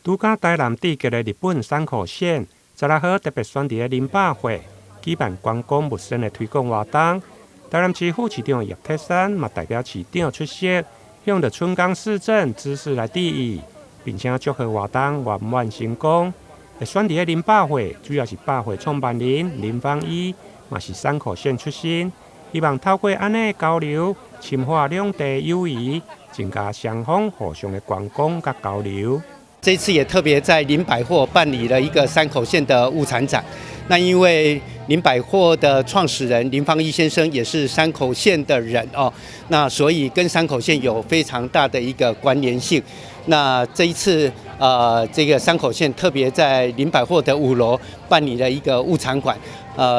拄甲台南缔结的日本山口县16号特别选伫林百货举办观光物产的推广活动。台南市副市长叶铁山嘛代表市长出席，向着春江市政指示来致意，并且祝贺活动圆满成功。会选伫林百货，主要是百货创办人林芳依，嘛是山口县出身，希望透过安尼交流，深化两地友谊，增加双方互相的观光甲交流。这一次也特别在林百货办理了一个山口县的物产展。那因为林百货的创始人林芳依先生也是山口县的人哦，那所以跟山口县有非常大的一个关联性。那这一次这个山口县特别在林百货的5楼办理了一个物产馆，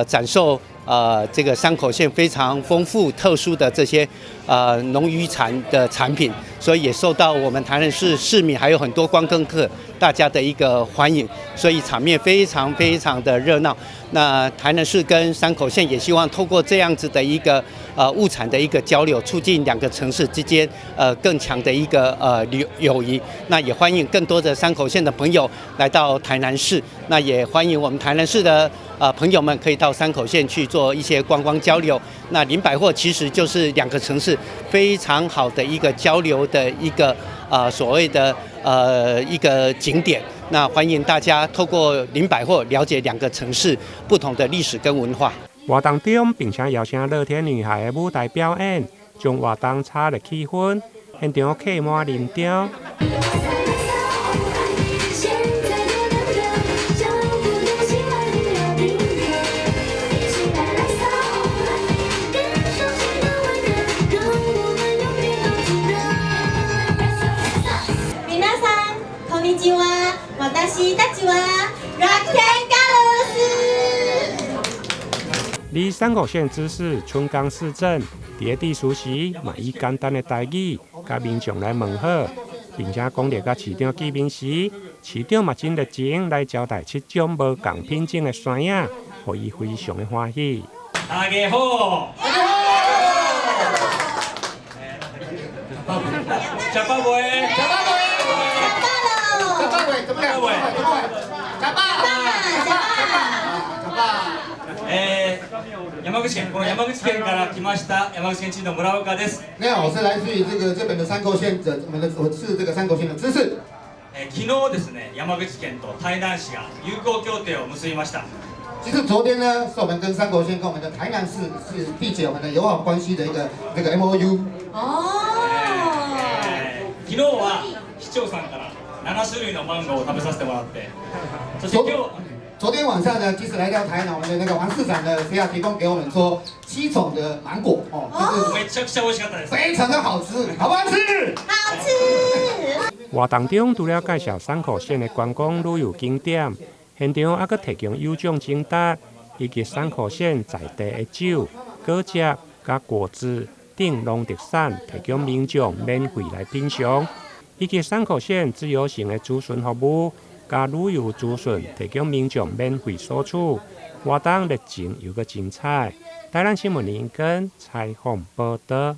展售这个山口县非常丰富特殊的这些农渔产的产品，所以也受到我们台南市市民还有很多观光客大家的一个欢迎，所以场面非常非常的热闹。那台南市跟山口县也希望透过这样子的一个物产的一个交流，促进2个城市之间更强的一个友谊。那也欢迎更多的山口县的朋友来到台南市，那也欢迎我们台南市的朋友们可以到山口县去做一些观光交流。那林百货其实就是2个城市非常好的一个交流的一个所谓的一个景点。那欢迎大家透过林百货了解2个城市不同的历史跟文化。活动中并且邀请乐天女孩的舞台表演，将活动炒热气氛，现场客满人潮。离山口县知事春江市政伫地书时，嘛以简单的台语，甲民众来问好，并且讲到甲市长见面时，市长嘛真热情来交代7种无共品种的山影，互伊非常的欢喜。大家好，大家好，吃饱未？吃饱未？吃饱未？怎么样？吃饱。山口県、この山口県から来ました山口県知事の村岡です。你好，我是来自于这本的山口县的，我是这个山口县的知事。昨日ですね、山口県と台南市が友好協定を結びました。其实昨天呢，是我们跟山口县跟我们的台南市是缔结我们的友好关系的一个MOU。昨日は市長さんから7種類のマンゴーを食べさせてもらって、そして今日。昨天晚上呢，即使来到台南，我们的那个王市长呢，是要提供给我们说7种的芒果哦，めちゃくちゃ美味しかったです。非常的好吃，好不好吃？好吃。活动中除了介绍山口县的观光旅游景点，现场还佫提供有奖征答，以及山口县在地的酒、果汁、甲果汁等农特产，提供民众免费来品尝，以及山口县自由行的咨询服务。加旅游资讯提供民众免费索取，活动热情又个精彩。台南新闻联跟采访报道。